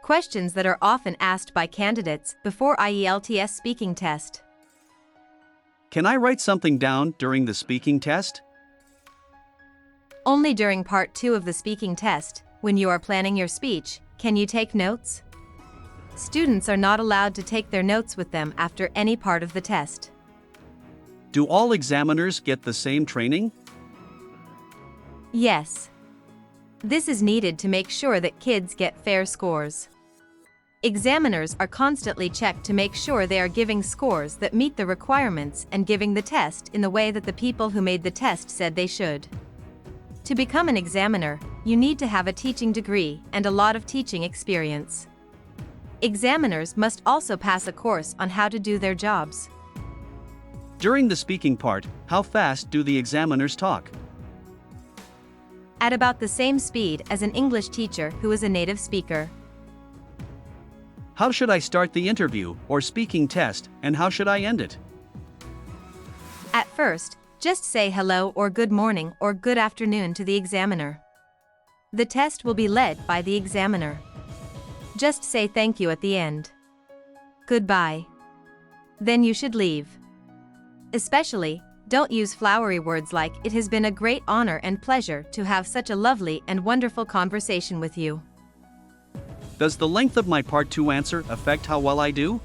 questions that are often asked by candidates before IELTS speaking test. Can I write something down during the speaking test? Only during part 2 of the speaking test, when you are planning your speech, can you take notes. Students are not allowed to take their notes with them after any part of the test. Do all examiners get the same training? Yes. This is needed to make sure that kids get fair scores. Examiners are constantly checked to make sure they are giving scores that meet the requirements and giving the test in the way that the people who made the test said they should. To become an examiner, you need to have a teaching degree and a lot of teaching experience. Examiners must also pass a course on how to do their jobs. During the speaking part, how fast do the examiners talk? At about the same speed as an English teacher who is a native speaker. How should I start the interview or speaking test, and how should I end it? At first, just say hello or good morning or good afternoon to the examiner. The test will be led by the examiner. Just say thank you at the end. Goodbye. Then you should leave. Especially, don't use flowery words like "it has been a great honor and pleasure to have such a lovely and wonderful conversation with you." Does the length of my part 2 answer affect how well I do?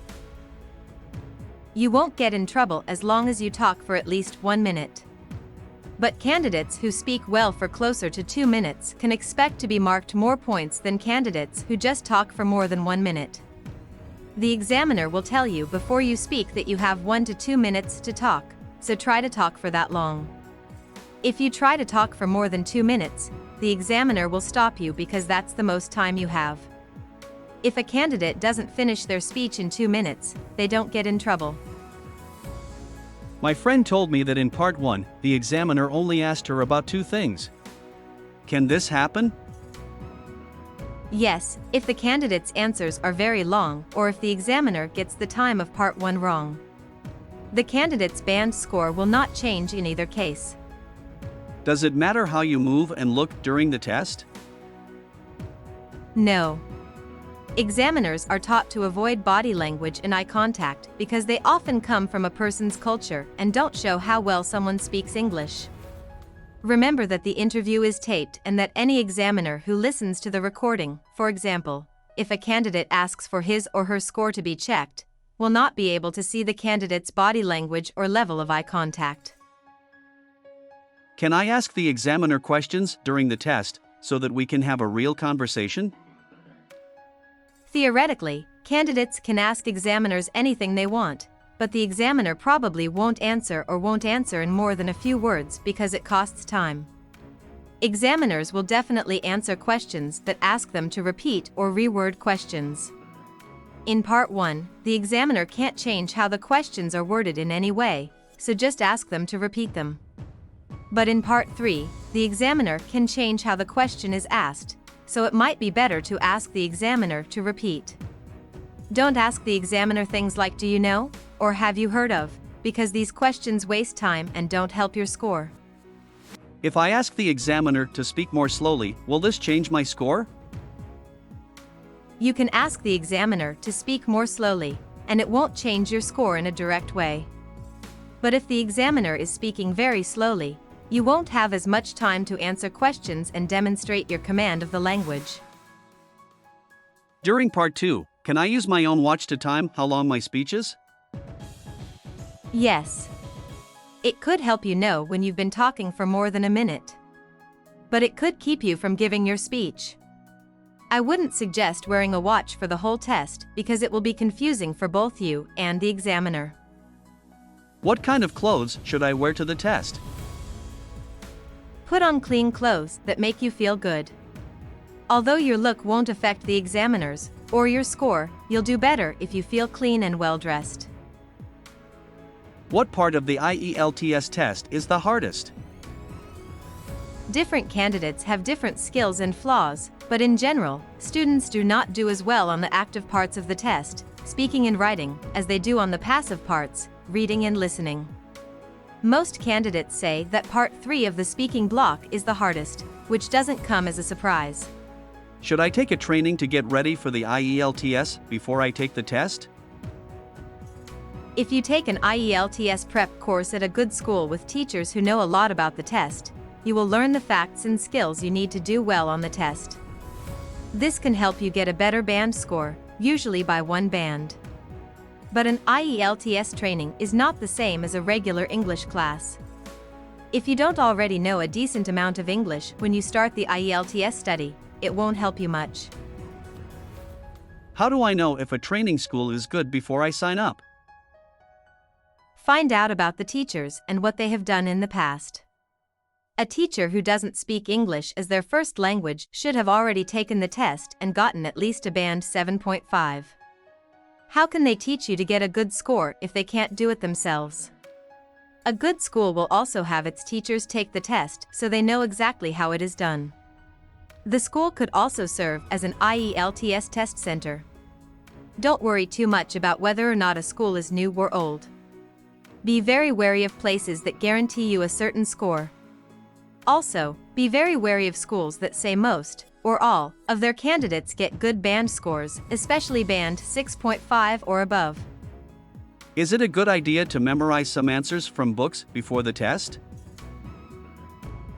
You won't get in trouble as long as you talk for at least 1 minute. But candidates who speak well for closer to 2 minutes can expect to be marked more points than candidates who just talk for more than 1 minute. The examiner will tell you before you speak that you have 1 to 2 minutes to talk, so try to talk for that long. If you try to talk for more than 2 minutes, the examiner will stop you because that's the most time you have. If a candidate doesn't finish their speech in 2 minutes, they don't get in trouble. My friend told me that in part 1, the examiner only asked her about 2 things. Can this happen? Yes, if the candidate's answers are very long or if the examiner gets the time of part 1 wrong. The candidate's band score will not change in either case. Does it matter how you move and look during the test? No. Examiners are taught to avoid body language and eye contact because they often come from a person's culture and don't show how well someone speaks English. Remember that the interview is taped and that any examiner who listens to the recording, for example, if a candidate asks for his or her score to be checked, will not be able to see the candidate's body language or level of eye contact. Can I ask the examiner questions during the test so that we can have a real conversation? Theoretically, candidates can ask examiners anything they want, but the examiner probably won't answer in more than a few words because it costs time. Examiners will definitely answer questions that ask them to repeat or reword questions. In part 1, the examiner can't change how the questions are worded in any way, so just ask them to repeat them. But in part 3, the examiner can change how the question is asked, so it might be better to ask the examiner to repeat. Don't ask the examiner things like "do you know?" or "have you heard of?" because these questions waste time and don't help your score. If I ask the examiner to speak more slowly, will this change my score? You can ask the examiner to speak more slowly, and it won't change your score in a direct way. But if the examiner is speaking very slowly, you won't have as much time to answer questions and demonstrate your command of the language. During part 2, can I use my own watch to time how long my speech is? Yes. It could help you know when you've been talking for more than a minute. But it could keep you from giving your speech. I wouldn't suggest wearing a watch for the whole test because it will be confusing for both you and the examiner. What kind of clothes should I wear to the test? Put on clean clothes that make you feel good. Although your look won't affect the examiners or your score, you'll do better if you feel clean and well-dressed. What part of the IELTS test is the hardest? Different candidates have different skills and flaws, but in general, students do not do as well on the active parts of the test, speaking and writing, as they do on the passive parts, reading and listening. Most candidates say that part 3 of the speaking block is the hardest, which doesn't come as a surprise. Should I take a training to get ready for the IELTS before I take the test? If you take an IELTS prep course at a good school with teachers who know a lot about the test, you will learn the facts and skills you need to do well on the test. This can help you get a better band score, usually by 1 band. But an IELTS training is not the same as a regular English class. If you don't already know a decent amount of English when you start the IELTS study, it won't help you much. How do I know if a training school is good before I sign up? Find out about the teachers and what they have done in the past. A teacher who doesn't speak English as their first language should have already taken the test and gotten at least a band 7.5. How can they teach you to get a good score if they can't do it themselves? A good school will also have its teachers take the test so they know exactly how it is done. The school could also serve as an IELTS test center. Don't worry too much about whether or not a school is new or old. Be very wary of places that guarantee you a certain score. Also, be very wary of schools that say most, or all, of their candidates get good band scores, especially band 6.5 or above. Is it a good idea to memorize some answers from books before the test?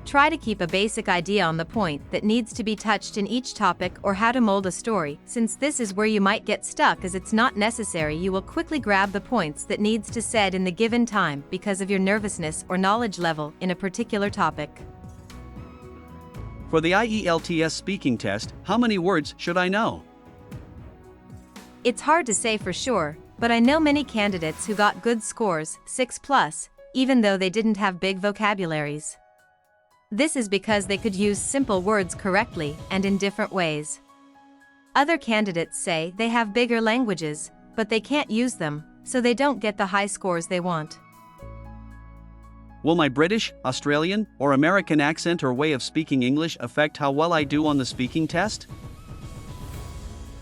Try to keep a basic idea on the point that needs to be touched in each topic or how to mold a story, since this is where you might get stuck as it's not necessary you will quickly grab the points that needs to said in the given time because of your nervousness or knowledge level in a particular topic. For the IELTS speaking test, how many words should I know? It's hard to say for sure, but I know many candidates who got good scores, 6+, even though they didn't have big vocabularies. This is because they could use simple words correctly and in different ways. Other candidates say they have bigger languages, but they can't use them, so they don't get the high scores they want. Will my British, Australian, or American accent or way of speaking English affect how well I do on the speaking test?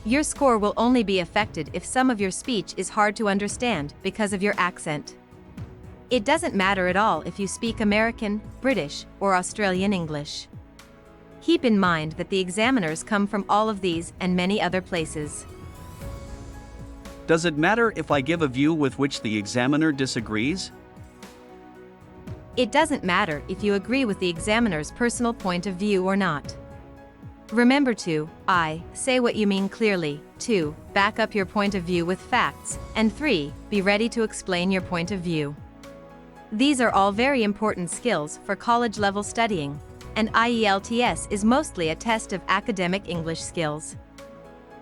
Your score will only be affected if some of your speech is hard to understand because of your accent. It doesn't matter at all if you speak American, British, or Australian English. Keep in mind that the examiners come from all of these and many other places. Does it matter if I give a view with which the examiner disagrees? It doesn't matter if you agree with the examiner's personal point of view or not. Remember to, I, say what you mean clearly, 2, back up your point of view with facts, and 3, be ready to explain your point of view. These are all very important skills for college-level studying, and IELTS is mostly a test of academic English skills.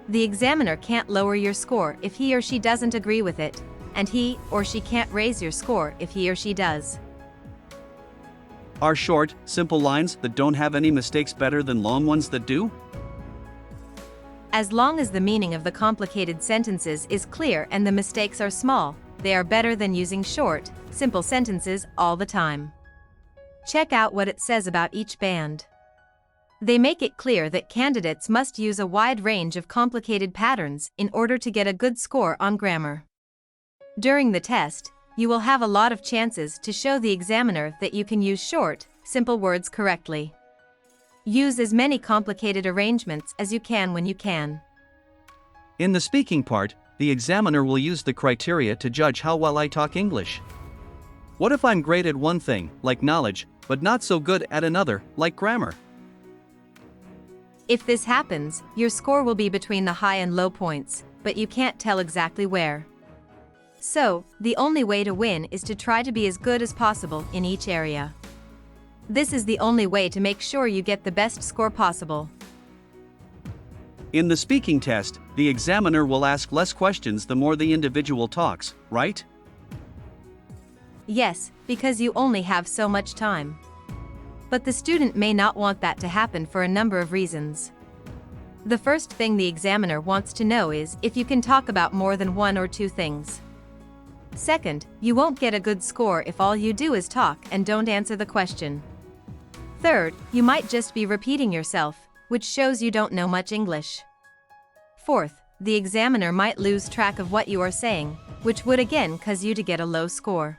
The examiner can't lower your score if he or she doesn't agree with it, and he or she can't raise your score if he or she does. Are short, simple lines that don't have any mistakes better than long ones that do? As long as the meaning of the complicated sentences is clear and the mistakes are small, they are better than using short, simple sentences all the time. Check out what it says about each band. They make it clear that candidates must use a wide range of complicated patterns in order to get a good score on grammar. During the test, you will have a lot of chances to show the examiner that you can use short, simple words correctly. Use as many complicated arrangements as you can when you can. In the speaking part, the examiner will use the criteria to judge how well I talk English. What if I'm great at one thing, like knowledge, but not so good at another, like grammar? If this happens, your score will be between the high and low points, but you can't tell exactly where. So, the only way to win is to try to be as good as possible in each area. This is the only way to make sure you get the best score possible. In the speaking test, the examiner will ask less questions the more the individual talks, right? Yes, because you only have so much time. But the student may not want that to happen for a number of reasons. The first thing the examiner wants to know is if you can talk about more than 1 or 2 things. Second, you won't get a good score if all you do is talk and don't answer the question. Third, you might just be repeating yourself, which shows you don't know much English. Fourth, the examiner might lose track of what you are saying, which would again cause you to get a low score.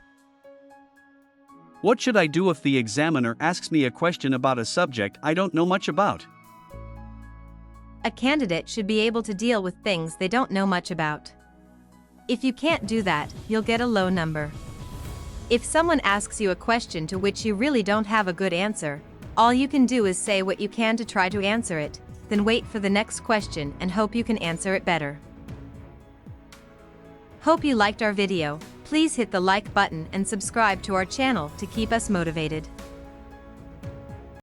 What should I do if the examiner asks me a question about a subject I don't know much about? A candidate should be able to deal with things they don't know much about. If you can't do that, you'll get a low number. If someone asks you a question to which you really don't have a good answer, all you can do is say what you can to try to answer it, then wait for the next question and hope you can answer it better. Hope you liked our video. Please hit the like button and subscribe to our channel to keep us motivated.